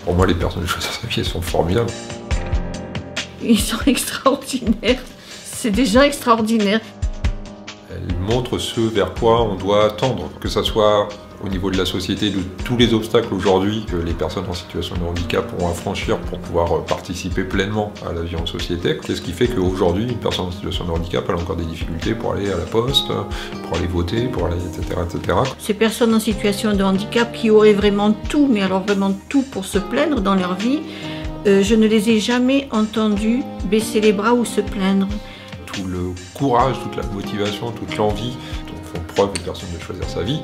Pour moi, les personnes de Choisir sa vie, elles sont formidables. Ils sont extraordinaires. C'est des gens extraordinaires. Elles montrent ce vers quoi on doit tendre, que ce soit au niveau de la société, de tous les obstacles aujourd'hui que les personnes en situation de handicap ont à franchir pour pouvoir participer pleinement à la vie en société. Qu'est-ce qui fait qu'aujourd'hui, une personne en situation de handicap elle a encore des difficultés pour aller à la poste, pour aller voter, pour aller, etc., etc. Ces personnes en situation de handicap qui auraient vraiment tout, mais alors vraiment tout pour se plaindre dans leur vie, je ne les ai jamais entendues baisser les bras ou se plaindre. Tout le courage, toute la motivation, toute l'envie dont font preuve les personnes de Choisir sa vie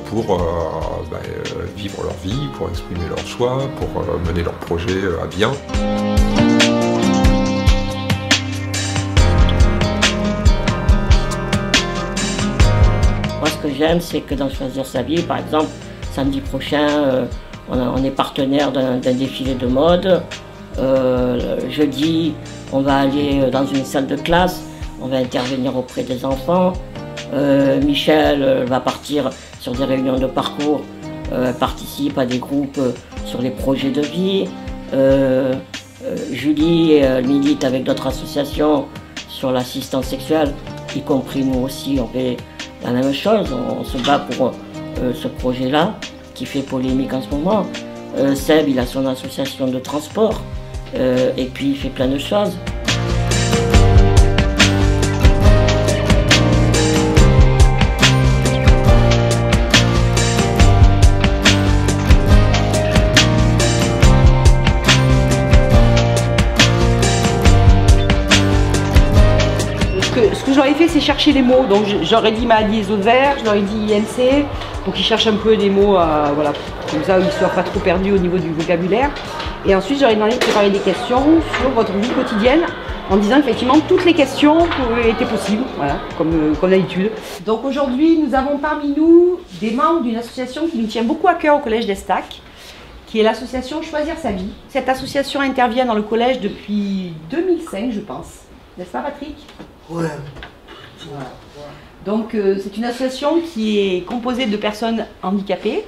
pour vivre leur vie, pour exprimer leurs choix, pour mener leurs projets à bien. Moi, ce que j'aime, c'est que dans Choisir sa vie, par exemple, samedi prochain, on est partenaire d'un défilé de mode. Jeudi, on va aller dans une salle de classe, on va intervenir auprès des enfants. Michel va partir sur des réunions de parcours, participe à des groupes sur les projets de vie. Julie milite avec d'autres associations sur l'assistance sexuelle, y compris nous aussi, on fait la même chose, on se bat pour ce projet-là qui fait polémique en ce moment. Seb, il a son association de transport. Et puis il fait plein de choses. Ce que j'aurais fait, c'est chercher les mots. Donc j'aurais dit maladie des os verts, je leur ai dit INC, pour qu'ils cherchent un peu des mots, voilà, comme ça ils ne soient pas trop perdus au niveau du vocabulaire. Et ensuite, j'aurais demandé de préparer des questions sur votre vie quotidienne, en disant effectivement toutes les questions étaient possibles, voilà, comme d'habitude. Donc aujourd'hui, nous avons parmi nous des membres d'une association qui nous tient beaucoup à cœur au Collège d'Estac, qui est l'association Choisir sa vie. Cette association intervient dans le collège depuis 2005, je pense. N'est-ce pas, Patrick? Ouais. Voilà. Donc c'est une association qui est composée de personnes handicapées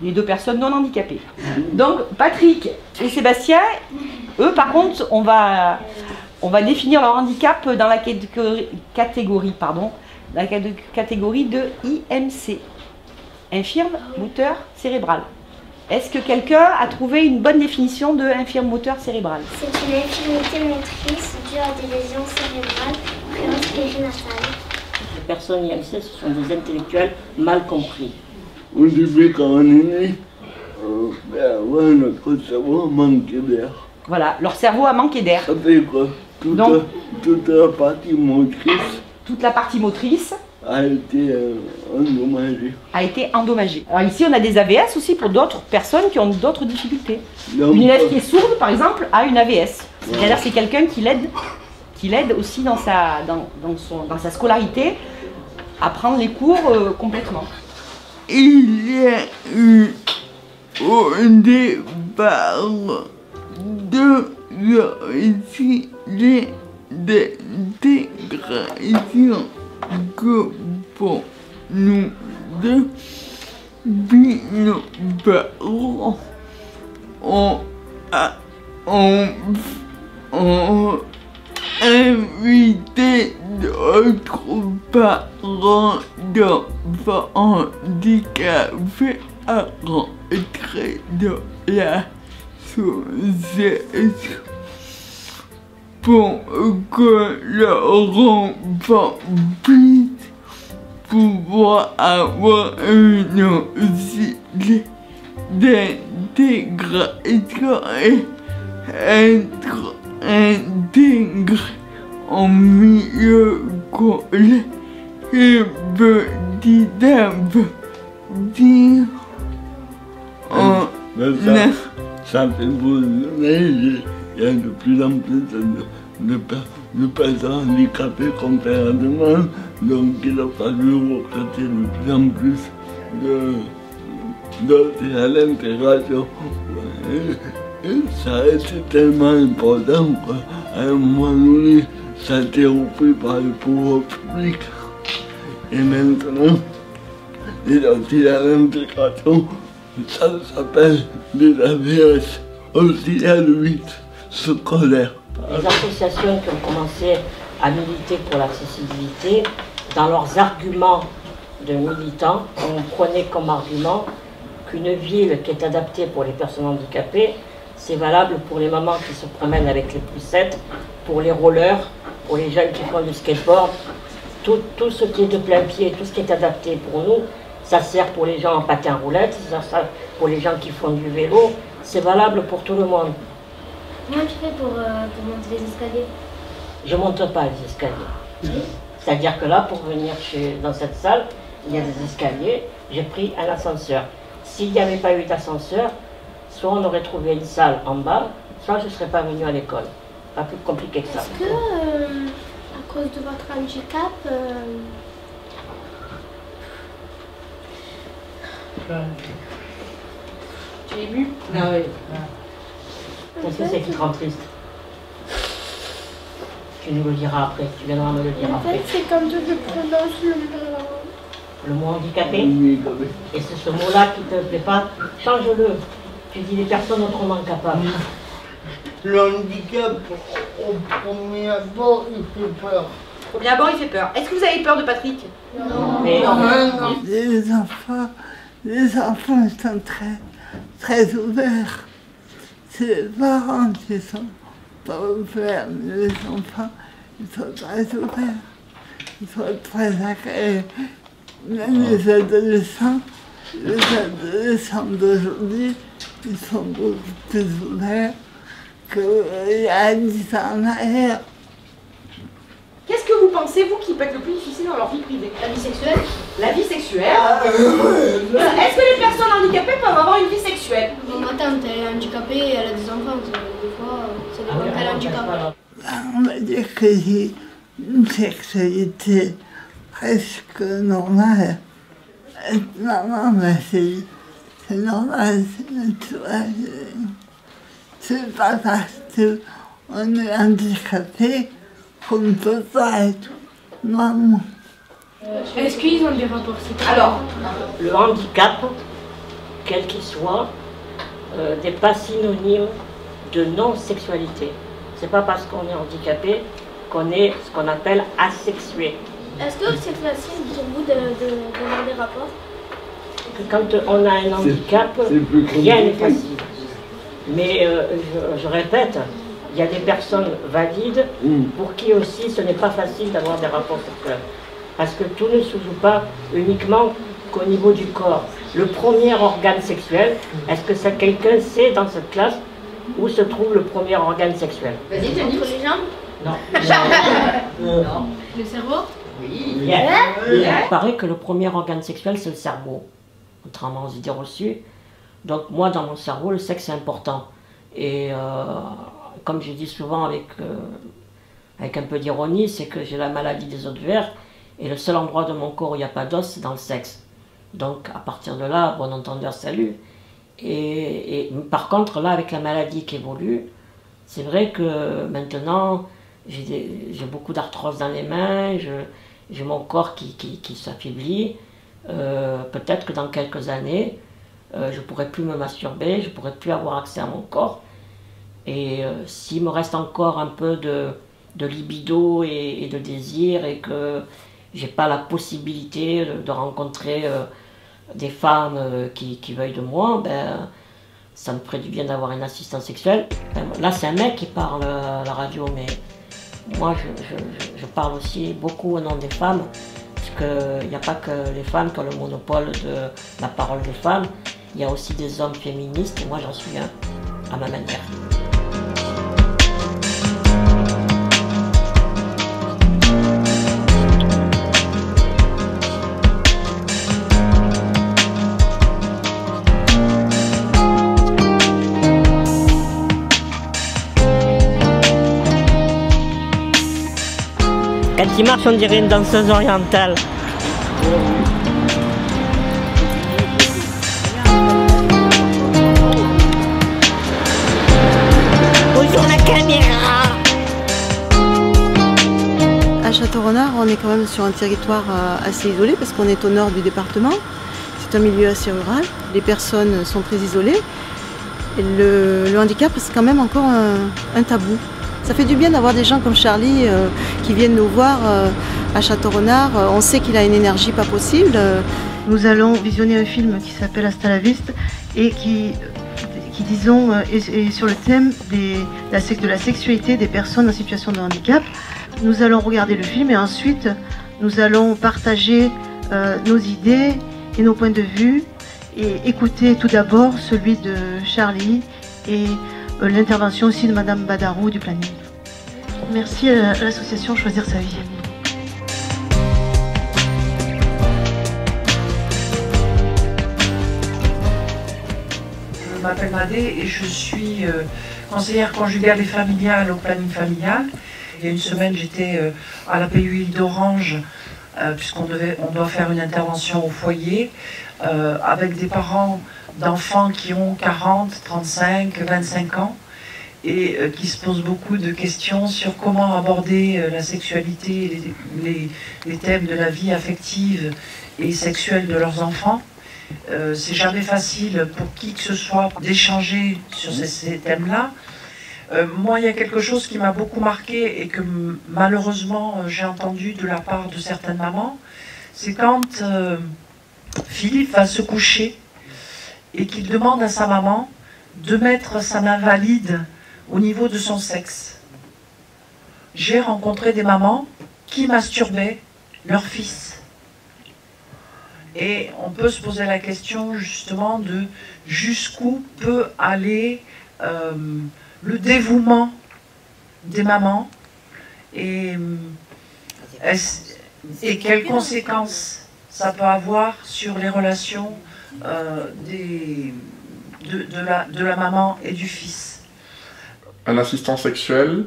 et de personnes non handicapées. Donc Patrick et Sébastien, eux par contre, on va définir leur handicap dans la catégorie de IMC, infirme moteur cérébral. Est-ce que quelqu'un a trouvé une bonne définition de infirme moteur cérébral? C'est une infirmité motrice due à des lésions cérébrales présentes périnatales. Les personnes IMC, ce sont des intellectuels mal compris. Au début, quand on est né, notre cerveau a manqué d'air. Voilà, leur cerveau a manqué d'air. Ça fait quoi? Toute la partie motrice. Toute la partie motrice a été endommagée. Alors ici, on a des AVS aussi pour d'autres personnes qui ont d'autres difficultés. Donc, une élève qui est sourde, par exemple, a une AVS. C'est-à-dire c'est quelqu'un qui l'aide aussi dans sa scolarité à prendre les cours complètement. Il y a eu au départ de réussir d'intégration que pour nous deux, puis nos parents ont invité d'autres parents d'enfants handicapés à rentrer dans la société pour que leur enfant puisse pouvoir avoir une aussi d'intégration et être intégré en milieu scolaire et petit à petit ça fait évoluer. Il y a de plus en plus de personnes handicapées comparativement, donc il a fallu recruter de plus en plus d'autres à l'intégration. Et ça a été tellement important qu'à un moment donné, ça a été repris par le pouvoir public. Et maintenant, il a dit à l'intégration, Ça s'appelle des AVS, auxiliaires de vie scolaire. Les associations qui ont commencé à militer pour l'accessibilité, dans leurs arguments de militants, on prenait comme argument qu'une ville qui est adaptée pour les personnes handicapées, c'est valable pour les mamans qui se promènent avec les poussettes, pour les rollers, pour les jeunes qui font du skateboard. Tout ce qui est de plein pied, tout ce qui est adapté pour nous, ça sert pour les gens en patin roulette, ça sert pour les gens qui font du vélo, c'est valable pour tout le monde. Comment tu fais pour monter les escaliers? Je ne monte pas les escaliers. C'est-à-dire que là, pour venir dans cette salle, il y a des escaliers, j'ai pris un ascenseur. S'il n'y avait pas eu d'ascenseur, soit on aurait trouvé une salle en bas, soit je ne serais pas venue à l'école. Pas plus compliqué que ça. Est-ce que, à cause de votre handicap, Tu es ému? Ah oui. Qu'est-ce que c'est qui te rend triste? Tu nous le diras après, tu viendras me le dire en après. fait, c'est quand je prononce le mot. Le mot handicapé? Et c'est ce mot-là qui ne te plaît pas? Change-le. Tu dis les personnes autrement capables. Le handicap, au premier abord, il fait peur. Au premier abord, il fait peur. Est-ce que vous avez peur de Patrick? Non. Mais Les enfants sont très ouverts. C'est les parents qui sont pas ouverts, mais les enfants, ils sont très ouverts. Ils sont très agréables. Même les adolescents d'aujourd'hui, ils sont beaucoup plus ouverts qu'il y a 10 ans en arrière. Qu'est-ce que vous pensez, vous, qui peut être le plus difficile dans leur vie privée? La vie sexuelle? La vie sexuelle. Est-ce que les personnes handicapées peuvent avoir une vie sexuelle? Bon, ma tante, elle est handicapée, elle a des enfants, des fois, ça dépend quel handicap. On va dire que j'ai une sexualité presque normale. Être maman, c'est normal, c'est naturel. C'est pas parce qu'on est handicapé qu'on ne peut pas être maman. Est-ce qu'ils ont des rapports sexuels? Alors, le handicap, quel qu'il soit, n'est pas synonyme de non-sexualité. C'est pas parce qu'on est handicapé qu'on est ce qu'on appelle asexué. Est-ce que c'est facile pour vous d'avoir des rapports? Quand on a un handicap, rien n'est facile. Mais je répète, il y a des personnes valides pour qui aussi ce n'est pas facile d'avoir des rapports sexuels. Parce que tout ne se joue pas uniquement qu'au niveau du corps. Le premier organe sexuel, est-ce que quelqu'un sait dans cette classe où se trouve le premier organe sexuel? vas-y, Denis. Entre les jambes? Non. Non. Le cerveau? Oui. Il paraît que le premier organe sexuel, c'est le cerveau, contrairement aux idées reçues. Donc moi, dans mon cerveau, le sexe est important. Et comme je dis souvent avec un peu d'ironie, c'est que j'ai la maladie des os de verre, et le seul endroit de mon corps où il n'y a pas d'os, c'est dans le sexe. Donc à partir de là, bon entendeur, salut. Et par contre, là, avec la maladie qui évolue, c'est vrai que maintenant, j'ai beaucoup d'arthrose dans les mains, j'ai mon corps qui s'affaiblit. Peut-être que dans quelques années, je ne pourrai plus me masturber, je ne pourrai plus avoir accès à mon corps. Et s'il me reste encore un peu de libido et de désir, et que je n'ai pas la possibilité de rencontrer des femmes qui veuillent de moi, ben, ça me ferait du bien d'avoir une assistante sexuelle. Là, c'est un mec qui parle à la radio, mais moi, je parle aussi beaucoup au nom des femmes, parce qu'il n'y a pas que les femmes qui ont le monopole de la parole des femmes, il y a aussi des hommes féministes, et moi, j'en suis un, à ma manière. Quand il marche, on dirait une danseuse orientale. Bonjour la caméra. À Château-Renard, on est quand même sur un territoire assez isolé parce qu'on est au nord du département. c'est un milieu assez rural, les personnes sont très isolées. Et le handicap, c'est quand même encore un tabou. Ça fait du bien d'avoir des gens comme Charlie qui viennent nous voir à Château-Renard. On sait qu'il a une énergie pas possible. Nous allons visionner un film qui s'appelle Hasta la Vista et qui disons, est sur le thème de la sexualité des personnes en situation de handicap. Nous allons regarder le film et ensuite nous allons partager nos idées et nos points de vue et écouter tout d'abord celui de Charlie et l'intervention aussi de Madame Badarou du planning. Merci à l'association Choisir sa vie. Je m'appelle Madé et je suis conseillère conjugale et familiale au planning familial. Il y a une semaine, j'étais à la PUI d'Orange, puisqu'on doit faire une intervention au foyer, avec des parents d'enfants qui ont 40, 35, 25 ans, et qui se posent beaucoup de questions sur comment aborder la sexualité, les thèmes de la vie affective et sexuelle de leurs enfants. C'est jamais facile pour qui que ce soit d'échanger sur ces thèmes-là. Moi, il y a quelque chose qui m'a beaucoup marqué et que malheureusement j'ai entendu de la part de certaines mamans, c'est quand Philippe va se coucher et qu'il demande à sa maman de mettre sa main valide au niveau de son sexe. J'ai rencontré des mamans qui masturbaient leur fils. Et on peut se poser la question justement de jusqu'où peut aller le dévouement des mamans et quelles conséquences ça peut avoir sur les relations de la maman et du fils. Un assistant sexuel,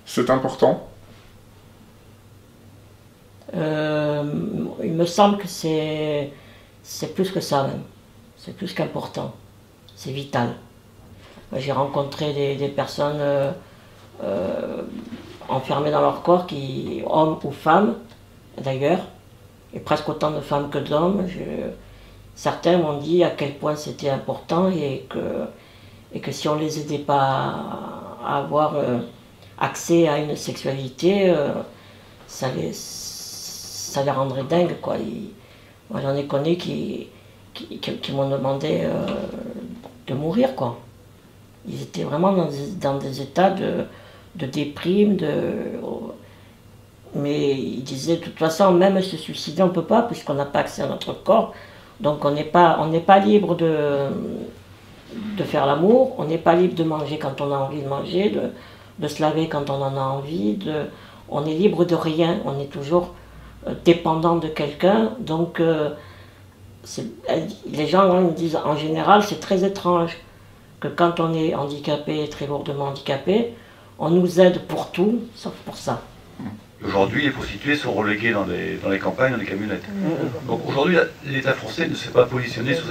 c'est important ? Il me semble que c'est plus que ça même. C'est plus qu'important. C'est vital. J'ai rencontré des personnes enfermées dans leur corps, hommes ou femmes d'ailleurs, et presque autant de femmes que d'hommes. Certains m'ont dit à quel point c'était important et que si on ne les aidait pas à avoir accès à une sexualité, ça les rendrait dingues, quoi. Moi j'en ai connu qui m'ont demandé de mourir, quoi. Ils étaient vraiment dans des états de déprime, mais ils disaient de toute façon, même se suicider on ne peut pas puisqu'on n'a pas accès à notre corps, donc on n'est pas libre de faire l'amour, on n'est pas libre de manger quand on a envie de manger, de se laver quand on en a envie, on est libre de rien, on est toujours dépendant de quelqu'un, donc les gens me disent en général c'est très étrange que quand on est handicapé, très lourdement handicapé, on nous aide pour tout, sauf pour ça. Aujourd'hui, les prostituées sont reléguées dans les campagnes, dans les camionnettes. Donc aujourd'hui, l'État français ne s'est pas positionné sur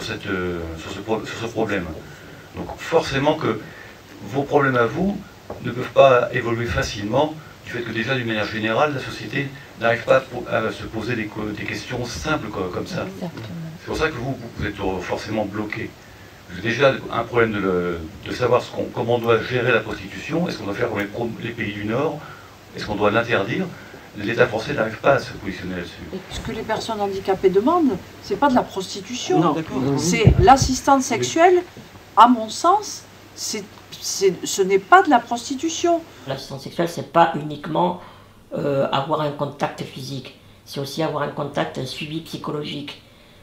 ce problème. Donc forcément que vos problèmes à vous ne peuvent pas évoluer facilement du fait que déjà, d'une manière générale, la société n'arrive pas à se poser des questions simples comme ça. C'est pour ça que vous êtes forcément bloqué. Vous avez déjà un problème de savoir comment on doit gérer la prostitution. Est-ce qu'on doit faire comme les pays du Nord? Est-ce qu'on doit l'interdire? L'État français n'arrive pas à se positionner là-dessus. Ce que les personnes handicapées demandent, c'est pas de la prostitution, c'est l'assistance sexuelle. À mon sens, ce n'est pas de la prostitution. L'assistance sexuelle, c'est pas uniquement avoir un contact physique, c'est aussi avoir un contact, un suivi psychologique,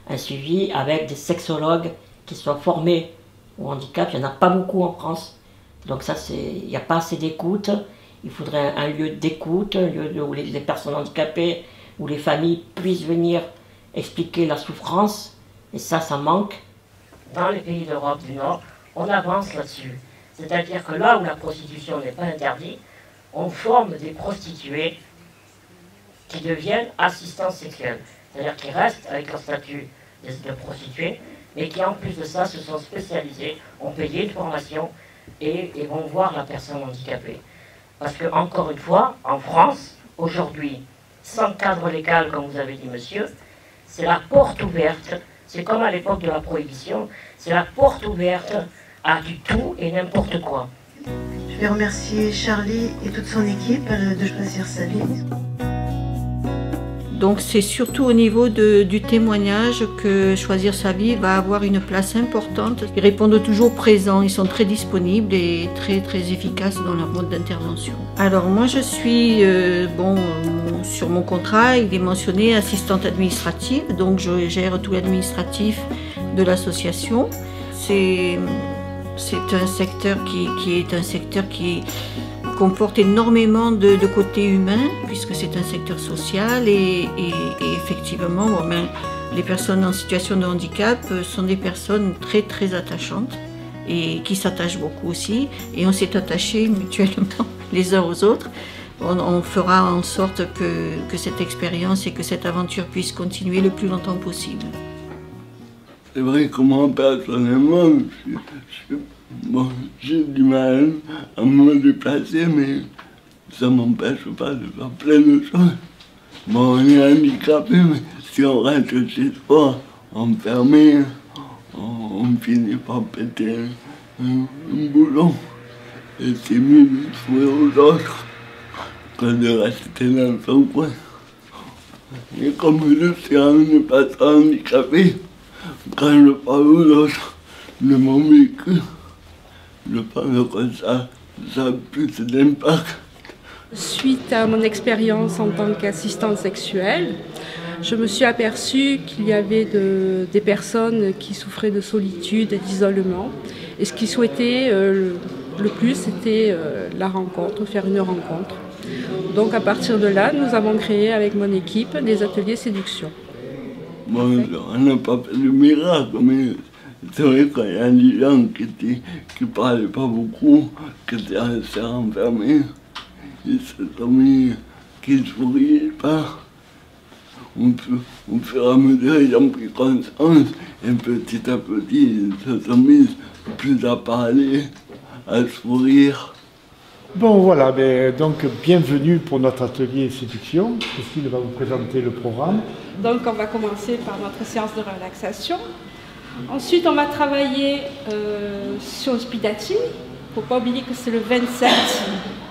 un suivi avec des sexologues qui soient formés au handicap. Il n'y en a pas beaucoup en France, donc ça, il n'y a pas assez d'écoute. Il faudrait un lieu d'écoute, un lieu où les personnes handicapées, où les familles puissent venir expliquer la souffrance, et ça manque. Dans les pays d'Europe du Nord, on avance là-dessus. C'est-à-dire que là où la prostitution n'est pas interdite, on forme des prostituées qui deviennent assistants sexuels. C'est-à-dire qui restent avec leur statut de prostituées, mais qui en plus de ça se sont spécialisés, ont payé une formation et vont voir la personne handicapée. Parce que, encore une fois, en France, aujourd'hui, sans cadre légal, comme vous avez dit, monsieur, c'est la porte ouverte. C'est comme à l'époque de la prohibition, c'est la porte ouverte à du tout et n'importe quoi. Je vais remercier Charlie et toute son équipe de Choisir sa vie. Donc c'est surtout au niveau du témoignage que Choisir sa vie va avoir une place importante. Ils répondent toujours présents, ils sont très disponibles et très efficaces dans leur mode d'intervention. Alors moi je suis, sur mon contrat, il est mentionné assistante administrative, donc je gère tout l'administratif de l'association. C'est un secteur qui comporte énormément de côté humain, puisque c'est un secteur social et effectivement, les personnes en situation de handicap sont des personnes très attachantes et qui s'attachent beaucoup aussi. Et on s'est attachés mutuellement les uns aux autres. On fera en sorte que cette expérience et que cette aventure puisse continuer le plus longtemps possible. C'est vrai que moi, personnellement, j'ai du mal à me déplacer, mais ça ne m'empêche pas de faire plein de choses. Bon, on est handicapé, mais si on reste chez soi, enfermé, on finit par péter un boulon. Et c'est mieux de jouer aux autres que de rester dans son coin. Et comme je suis un patron handicapé, quand je parle aux autres de mon vécu, je pense que ça a plus d'impact. Suite à mon expérience en tant qu'assistante sexuelle, je me suis aperçue qu'il y avait des personnes qui souffraient de solitude et d'isolement. Et ce qu'ils souhaitaient le plus, c'était la rencontre, faire une rencontre. Donc à partir de là, nous avons créé avec mon équipe des ateliers séduction. Bon, on n'a pas fait de miracle, mais c'est vrai qu'il y a des gens qui parlaient pas beaucoup, qui étaient restés enfermés. Ils se sont mis, qui ne souriaient pas. Au fur et à mesure, ils ont pris conscience et petit à petit, ils se sont mis plus à parler, à sourire. Bon voilà, donc bienvenue pour notre atelier séduction. Christine va vous présenter le programme. Donc on va commencer par notre séance de relaxation. Ensuite on va travailler sur le speed dating. Il ne faut pas oublier que c'est le 27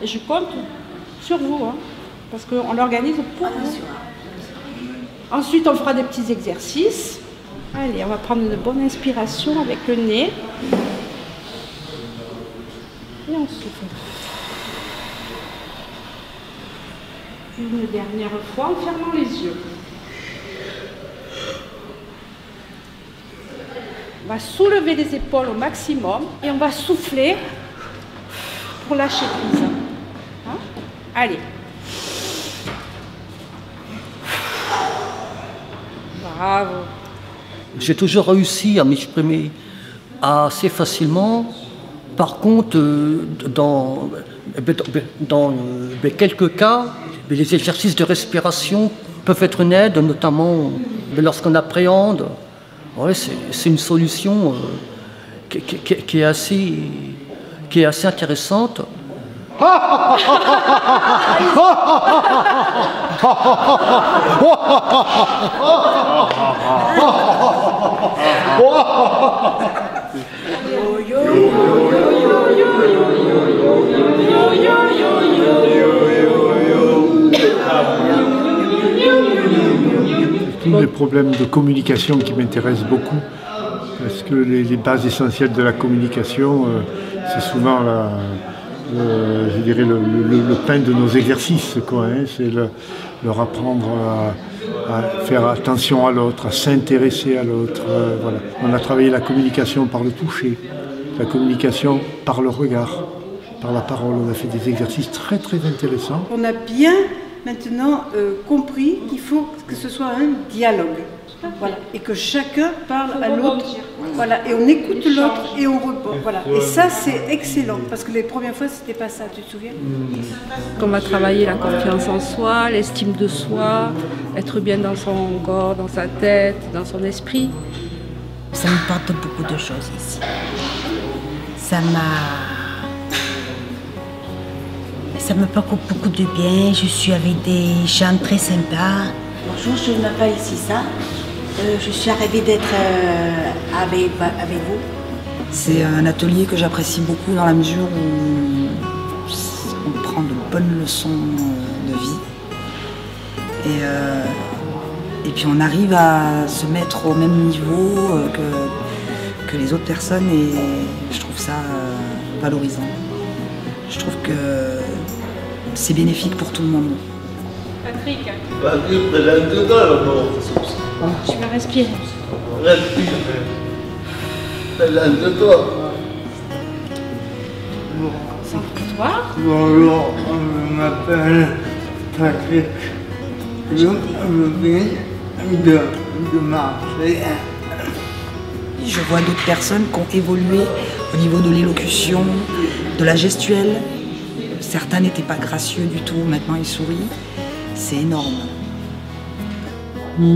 et je compte sur vous, parce qu'on l'organise pour vous. Ensuite on fera des petits exercices. Allez, on va prendre une bonne inspiration avec le nez. Et on souffle. Une dernière fois en fermant les yeux. On va soulever les épaules au maximum et on va souffler pour lâcher prise. Allez. Bravo. J'ai toujours réussi à m'exprimer assez facilement. Par contre, dans quelques cas, les exercices de respiration peuvent être une aide, notamment lorsqu'on appréhende. Ouais, c'est une solution qui est assez intéressante. Tous les problèmes de communication qui m'intéressent beaucoup, parce que les bases essentielles de la communication, c'est souvent je dirais le pain de nos exercices, quoi, hein. C'est leur apprendre à faire attention à l'autre, à s'intéresser à l'autre. Voilà. On a travaillé la communication par le toucher, la communication par le regard, par la parole. On a fait des exercices très intéressants. On a bien maintenant compris qu'il faut que ce soit un dialogue. Voilà. Et que chacun parle à l'autre. Voilà. Et on écoute l'autre et on répond. Voilà. Et ça, c'est excellent. Parce que les premières fois, c'était pas ça, tu te souviens? On va travailler la confiance en soi, l'estime de soi, être bien dans son corps, dans sa tête, dans son esprit. Ça me porte beaucoup de choses ici. Ça me porte beaucoup de bien. Je suis avec des gens très sympas. Bonjour, je m'appelle Sissa. Je suis ravie d'être avec vous. C'est un atelier que j'apprécie beaucoup dans la mesure où on prend de bonnes leçons de vie. Et puis on arrive à se mettre au même niveau que les autres personnes et je trouve ça valorisant. Je trouve que c'est bénéfique pour tout le monde. Patrick. Présente-toi d'abord. Tu vas respirer. Respire. Présente-toi. Toi. Bonjour, je m'appelle Patrick. Je viens de Marseille. Je vois d'autres personnes qui ont évolué au niveau de l'élocution, de la gestuelle. Certains n'étaient pas gracieux du tout, maintenant ils sourient. C'est énorme. Il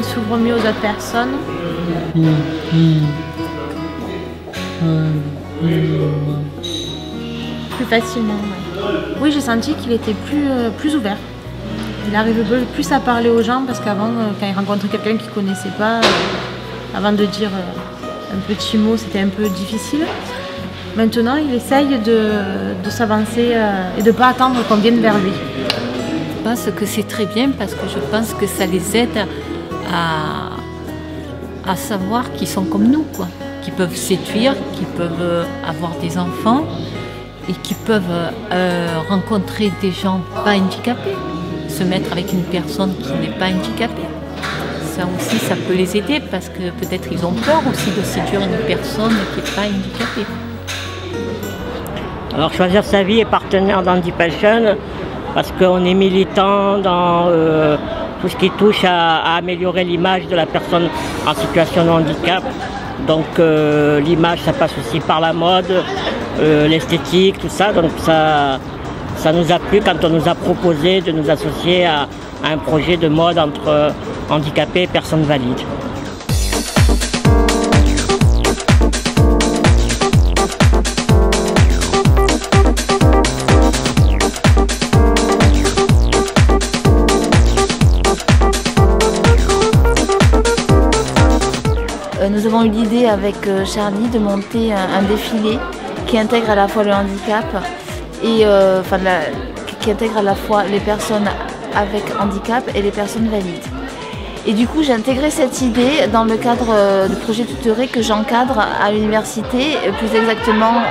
s'ouvre mieux aux autres personnes. Plus facilement. Ouais. Oui, j'ai senti qu'il était plus ouvert. Il arrive plus à parler aux gens parce qu'avant, quand il rencontrait quelqu'un qu'il ne connaissait pas, avant de dire un petit mot, c'était un peu difficile. Maintenant, il essaye de s'avancer et de ne pas attendre qu'on vienne vers lui. Je pense que c'est très bien parce que je pense que ça les aide à savoir qu'ils sont comme nous, quoi. Qu'ils peuvent séduire, qu'ils peuvent avoir des enfants et qu'ils peuvent rencontrer des gens pas handicapés, se mettre avec une personne qui n'est pas handicapée. Ça aussi, ça peut les aider parce que peut-être ils ont peur aussi de séduire une personne qui n'est pas handicapée. Alors choisir sa vie est partenaire d'Handipassion parce qu'on est militant dans tout ce qui touche à améliorer l'image de la personne en situation de handicap. Donc l'image, ça passe aussi par la mode, l'esthétique, tout ça. Donc ça nous a plu quand on nous a proposé de nous associer à un projet de mode entre handicapés et personnes valides. Nous avons eu l'idée avec Charlie de monter un défilé qui intègre à la fois le handicap et qui intègre à la fois les personnes avec handicap et les personnes valides. Et du coup, j'ai intégré cette idée dans le cadre du projet tutoré que j'encadre à l'université, plus exactement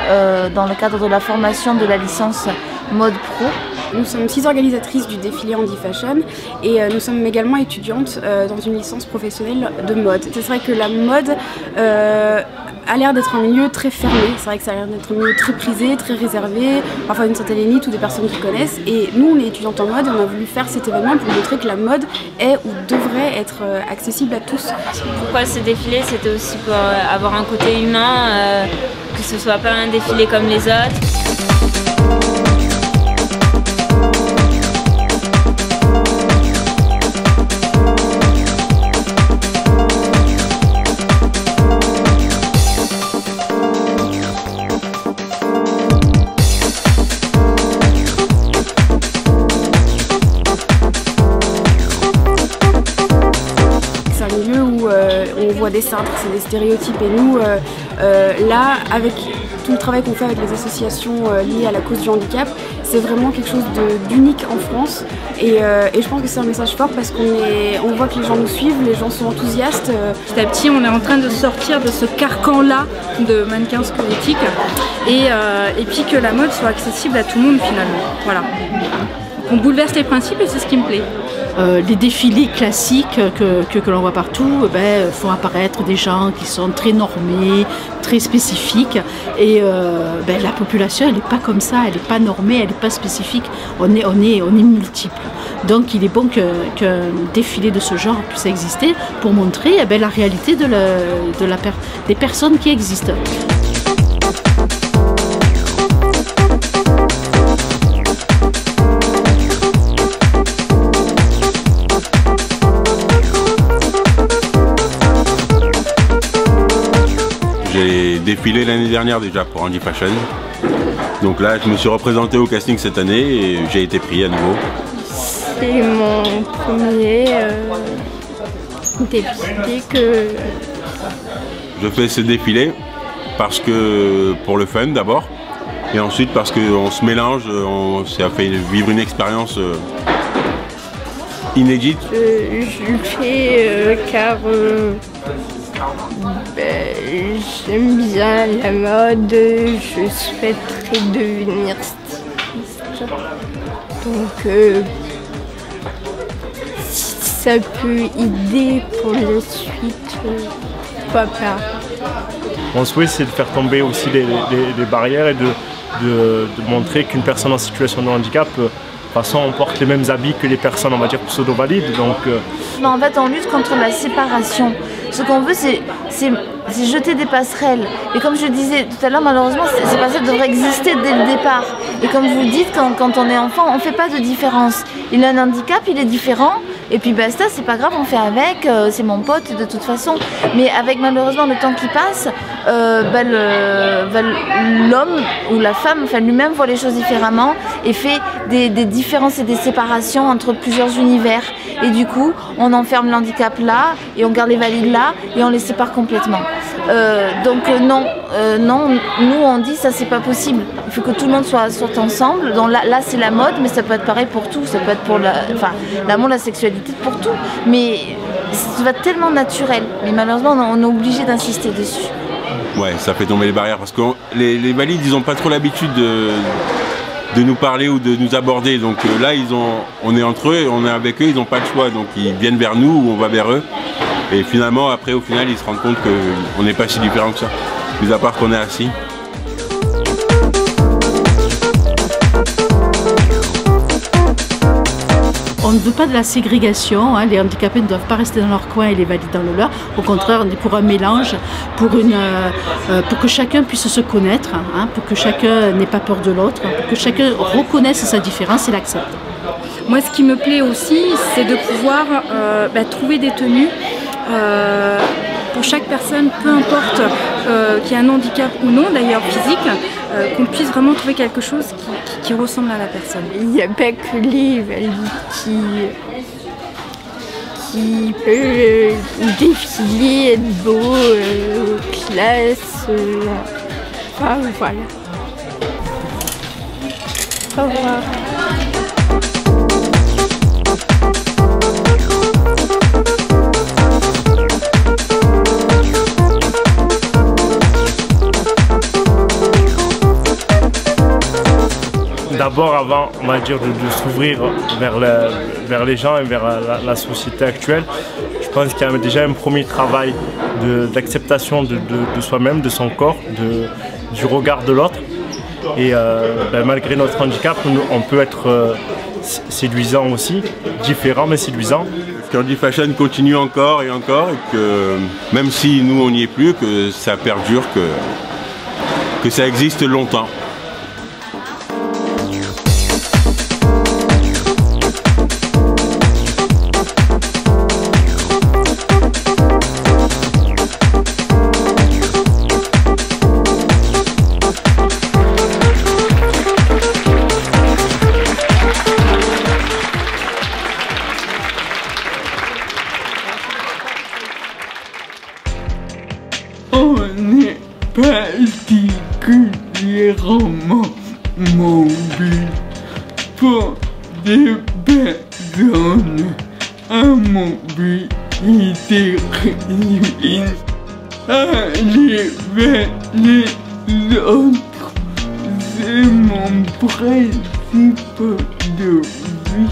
dans le cadre de la formation de la licence Mode Pro. Nous sommes 6 organisatrices du défilé Handifashion et nous sommes également étudiantes dans une licence professionnelle de mode. C'est vrai que la mode a l'air d'être un milieu très fermé, c'est vrai que ça a l'air d'être un milieu très prisé, très réservé, parfois une certaine élite ou des personnes qui connaissent. Et nous, on est étudiantes en mode et on a voulu faire cet événement pour montrer que la mode est ou devrait être accessible à tous. Pourquoi ce défilé? C'était aussi pour avoir un côté humain, que ce soit pas un défilé comme les autres. On voit des cintres, c'est des stéréotypes et nous, là, avec tout le travail qu'on fait avec les associations liées à la cause du handicap, c'est vraiment quelque chose d'unique en France et je pense que c'est un message fort parce qu'on voit que les gens nous suivent, les gens sont enthousiastes. Petit à petit, on est en train de sortir de ce carcan-là de mannequins squelettiques et puis que la mode soit accessible à tout le monde finalement. Voilà. On bouleverse les principes et c'est ce qui me plaît. Les défilés classiques que l'on voit partout font apparaître des gens qui sont très normés, très spécifiques et la population elle n'est pas comme ça, elle n'est pas normée, elle n'est pas spécifique, on est multiples. Donc il est bon qu'un défilé de ce genre puisse exister pour montrer la réalité des personnes qui existent. J'ai défilé l'année dernière déjà pour Handifashion. Donc là, je me suis représenté au casting cette année et j'ai été pris à nouveau. C'est mon premier défilé que... Je fais ce défilé parce que pour le fun d'abord, et ensuite parce qu'on se mélange, ça fait vivre une expérience inédite. Je le fais car j'aime bien la mode, je souhaiterais devenir styliste. Donc si ça peut aider pour la suite, pourquoi pas. Mon souhait, c'est de faire tomber aussi les barrières et de montrer qu'une personne en situation de handicap, de toute façon, on porte les mêmes habits que les personnes, on va dire, pseudo-valides. Donc, En fait, on lutte contre la séparation. Ce qu'on veut, c'est jeter des passerelles. Et comme je disais tout à l'heure, malheureusement, ces passerelles devraient exister dès le départ. Et comme vous dites, quand on est enfant, on ne fait pas de différence. Il a un handicap, il est différent. Et puis basta, c'est pas grave, on fait avec, c'est mon pote de toute façon. Mais avec malheureusement le temps qui passe, l'homme ou la femme, enfin lui-même voit les choses différemment et fait des différences et des séparations entre plusieurs univers. Et du coup, on enferme l'handicap là et on garde les valides là et on les sépare complètement. Non, nous on dit ça c'est pas possible. Il faut que tout le monde soit ensemble. Donc là c'est la mode, mais ça peut être pareil pour tout. Ça peut être pour l'amour, la sexualité, pour tout. Mais ça va être tellement naturel. Mais malheureusement on est obligé d'insister dessus. Ouais, ça fait tomber les barrières parce que les valides ils n'ont pas trop l'habitude de nous parler ou de nous aborder. Donc là on est entre eux, on est avec eux, ils n'ont pas le choix. Donc ils viennent vers nous ou on va vers eux. Et finalement, après, au final, ils se rendent compte qu'on n'est pas si différents que ça, mis à part qu'on est assis. On ne veut pas de la ségrégation, hein. Les handicapés ne doivent pas rester dans leur coin et les valides dans le leur. Au contraire, on est pour un mélange, pour que chacun puisse se connaître, hein, pour que chacun n'ait pas peur de l'autre, pour que chacun reconnaisse sa différence et l'accepte. Moi, ce qui me plaît aussi, c'est de pouvoir trouver des tenues pour chaque personne, peu importe qu'il y ait un handicap ou non, d'ailleurs physique, qu'on puisse vraiment trouver quelque chose qui ressemble à la personne. Il n'y a pas que les valides qui peuvent défiler, être beaux, classe, enfin voilà. Au revoir. D'abord, avant, on va dire, de s'ouvrir vers les gens et vers la société actuelle, je pense qu'il y a déjà un premier travail d'acceptation de soi-même, de son corps, du regard de l'autre. Et malgré notre handicap, on peut être séduisant aussi, différent mais séduisant. Curly Fashion continue encore et encore, et que même si nous on n'y est plus, que ça perdure, que ça existe longtemps. On est particulièrement mobile pour des personnes à mobilité réduite. Aller vers les autres, c'est mon principe de vie.